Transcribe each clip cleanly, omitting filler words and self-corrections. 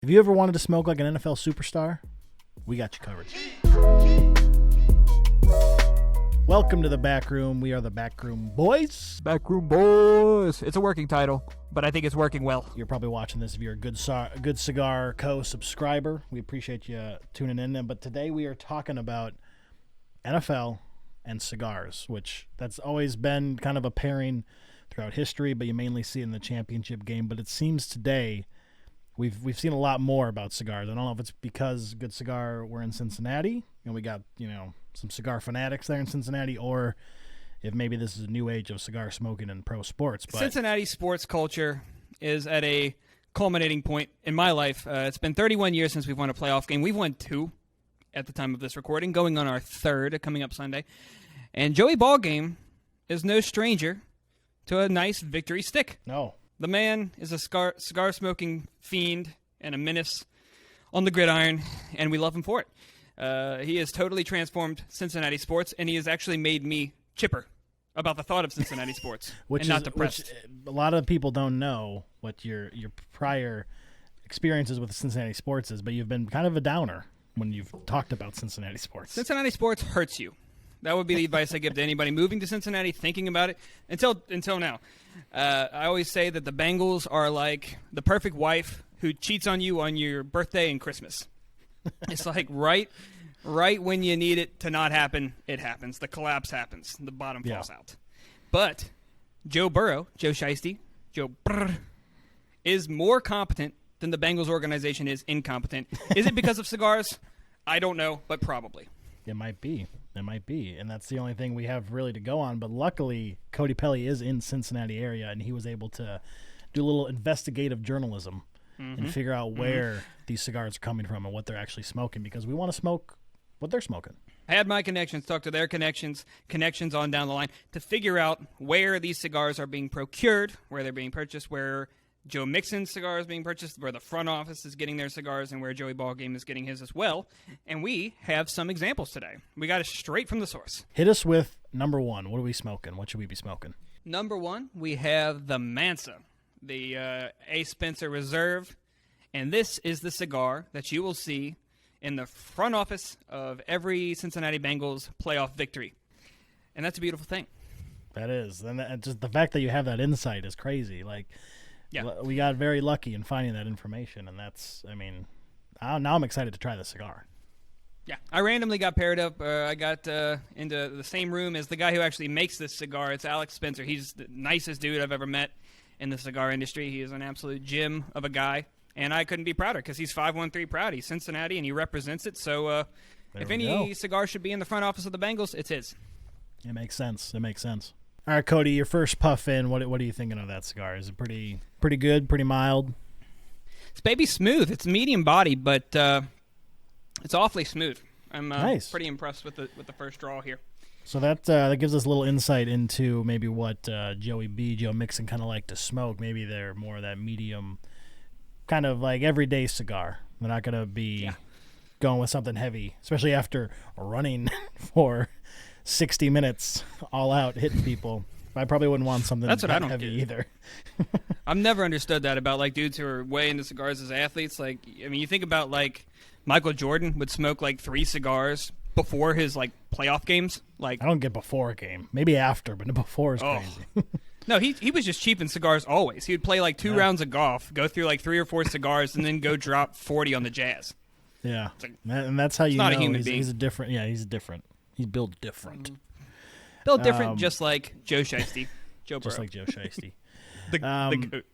Have you ever wanted to smoke like an NFL superstar? We got you covered. Welcome to the Backroom. We are the Backroom Boys. Backroom Boys. It's a working title, but I think it's working well. You're probably watching this if you're a Good Cigar Co. subscriber. We appreciate you tuning in. But today we are talking about NFL and cigars, which that's always been kind of a pairing throughout history, but you mainly see it in the championship game. But it seems today we've seen a lot more about cigars. I don't know if it's because Good Cigar we're in Cincinnati and we got, some cigar fanatics there in Cincinnati, or if maybe this is a new age of cigar smoking in pro sports. But Cincinnati sports culture is at a culminating point in my life. It's been 31 years since we've won a playoff game. We've won 2 at the time of this recording, going on our 3rd coming up Sunday. And Joey Ballgame is no stranger to a nice victory stick. No. The man is a cigar-smoking fiend and a menace on the gridiron, and we love him for it. He has totally transformed Cincinnati sports, and he has actually made me chipper about the thought of Cincinnati sports not depressed. Which a lot of people don't know what your prior experiences with Cincinnati sports is, but you've been kind of a downer when you've talked about Cincinnati sports. Cincinnati sports hurts you. That would be the advice I give to anybody moving to Cincinnati, thinking about it, until now. I always say that the Bengals are like the perfect wife who cheats on you on your birthday and Christmas. It's like right when you need it to not happen, it happens. The collapse happens. The bottom falls out. But Joe Burrow, Joe Shiesty, Joe Brr, is more competent than the Bengals organization is incompetent. Is it because of cigars? I don't know, but probably. It might be. And that's the only thing we have really to go on. But luckily, Cody Pelly is in Cincinnati area, and he was able to do a little investigative journalism and figure out where these cigars are coming from and what they're actually smoking, because we want to smoke what they're smoking. I had my connections talk to their connections on down the line to figure out where these cigars are being procured, where they're being purchased, where Joe Mixon's cigar is being purchased, where the front office is getting their cigars, and where Joey Ballgame is getting his as well. And we have some examples today. We got it straight from the source. Hit us with number 1. What are we smoking? What should we be smoking? Number 1, we have the Mansa, the A. Spencer Reserve. And this is the cigar that you will see in the front office of every Cincinnati Bengals playoff victory. And that's a beautiful thing. That is. And just the fact that you have that insight is crazy. We got very lucky in finding that information, and now I'm excited to try the cigar. Yeah, I randomly got paired up. I got into the same room as the guy who actually makes this cigar. It's Alex Spencer. He's the nicest dude I've ever met in the cigar industry. He is an absolute gem of a guy, and I couldn't be prouder because he's 513 proud. He's Cincinnati, and he represents it. So if any cigar should be in the front office of the Bengals, it's his. It makes sense. All right, Cody, your first puff in. What are you thinking of that cigar? Is it pretty good, pretty mild? It's baby smooth. It's medium body, but it's awfully smooth. I'm pretty impressed with the first draw here. So that gives us a little insight into maybe what Joe Mixon kind of like to smoke. Maybe they're more of that medium, kind of like everyday cigar. They're not going to be going with something heavy, especially after running for 60 minutes all out hitting people. I probably wouldn't want something that's what I don't heavy either. I've never understood that about dudes who are way into cigars as athletes. You think about Michael Jordan would smoke 3 cigars before his playoff games. I don't get before a game, maybe after, but before is crazy. No, he was just cheap in cigars always. He would play 2 rounds of golf, go through 3 or 4 cigars, and then go drop 40 on the Jazz. Yeah, and that's how you know not a human being. He's a different. Yeah, he's different. He's built different. Built different, just like Joe Shiesty. Joe Burrow. Just like Joe Shiesty. the goat.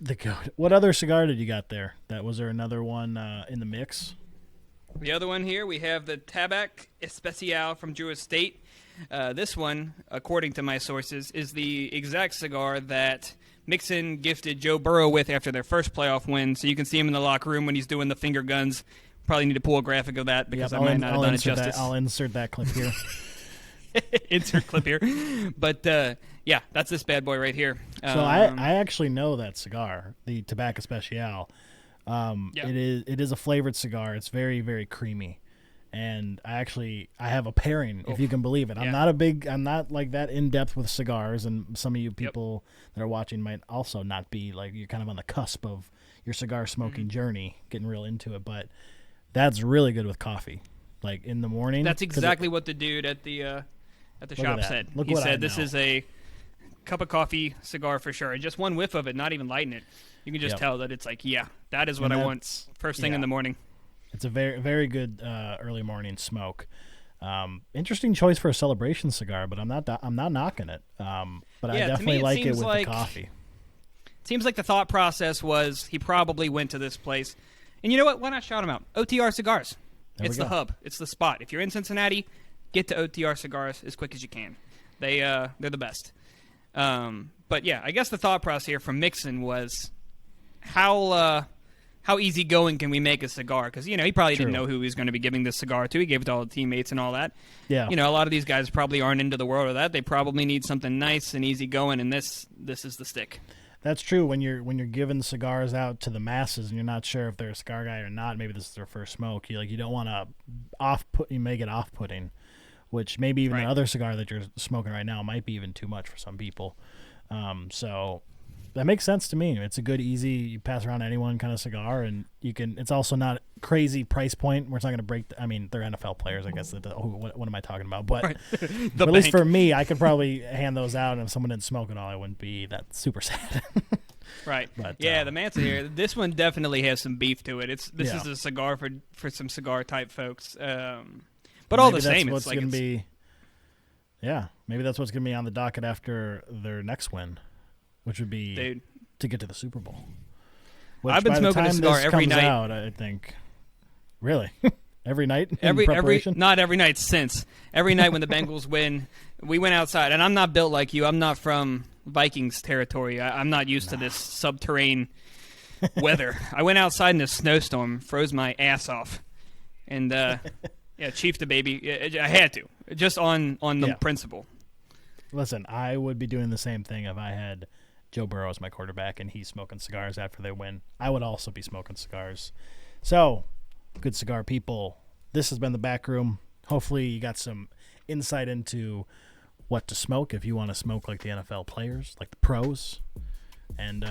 The goat. What other cigar did you got there? Was there another one in the mix? The other one here, we have the Tabac Especial from Drew Estate. This one, according to my sources, is the exact cigar that Mixon gifted Joe Burrow with after their first playoff win. So you can see him in the locker room when he's doing the finger guns. Probably need to pull a graphic of that because I might not have done it justice. I'll insert that clip here. Insert clip here. But, that's this bad boy right here. So I actually know that cigar, the Tabac Especial. It is a flavored cigar. It's very, very creamy. And I have a pairing, if you can believe it. I'm not like that in depth with cigars, and some of you people that are watching might also not be you're kind of on the cusp of your cigar smoking journey, getting real into it. But that's really good with coffee, like in the morning. That's exactly what the dude at the shop said. Look He what I said this know. is a cup of coffee cigar for sure. And just one whiff of it, not even lighting it, you can just tell that it's like, yeah, that is what I want first thing in the morning. It's a very, very good early morning smoke. Interesting choice for a celebration cigar, but I'm not knocking it. But I definitely like it with the coffee. Seems like the thought process was he probably went to this place. And you know what? Why not shout him out? OTR Cigars. It's the hub. It's the spot. If you're in Cincinnati, get to OTR Cigars as quick as you can. They're the best. But yeah, I guess the thought process here from Mixon was how easygoing can we make a cigar? Because, he probably didn't know who he was going to be giving this cigar to. He gave it to all the teammates and all that. Yeah. A lot of these guys probably aren't into the world of that. They probably need something nice and easygoing, and this is the stick. That's true. When you're giving cigars out to the masses and you're not sure if they're a cigar guy or not, maybe this is their first smoke. You don't want to you make it off-putting, which maybe even the other cigar that you're smoking right now might be even too much for some people. So that makes sense to me. It's a good, easy, you pass around anyone kind of cigar, and it's also not crazy price point. We're not going to break. They're NFL players, I guess. What am I talking about? But, but at least for me, I could probably hand those out, and if someone didn't smoke at all, I wouldn't be that super sad. Right. But, the Mansa here, this one definitely has some beef to it. This is a cigar for some cigar type folks. But all the same, it's like maybe that's what's going to be on the docket after their next win, which would be to get to the Super Bowl. Which I've been smoking a cigar every night. Out, I think. Really? Every night? Not every night since. Every night when the Bengals win, we went outside. And I'm not built like you. I'm not from Vikings territory. I'm not used to this subterranean weather. I went outside in a snowstorm, froze my ass off. And, chief the baby. I had to. Just on the principle. Listen, I would be doing the same thing if I had Joe Burrow as my quarterback and he's smoking cigars after they win. I would also be smoking cigars. So, good cigar people, this has been the Backroom. Hopefully you got some insight into what to smoke if you want to smoke like the NFL players, like the pros. And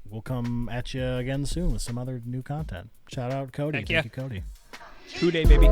we'll come at you again soon with some other new content. Shout out Cody. Heck yeah. Thank you, Cody. Hoo day, baby.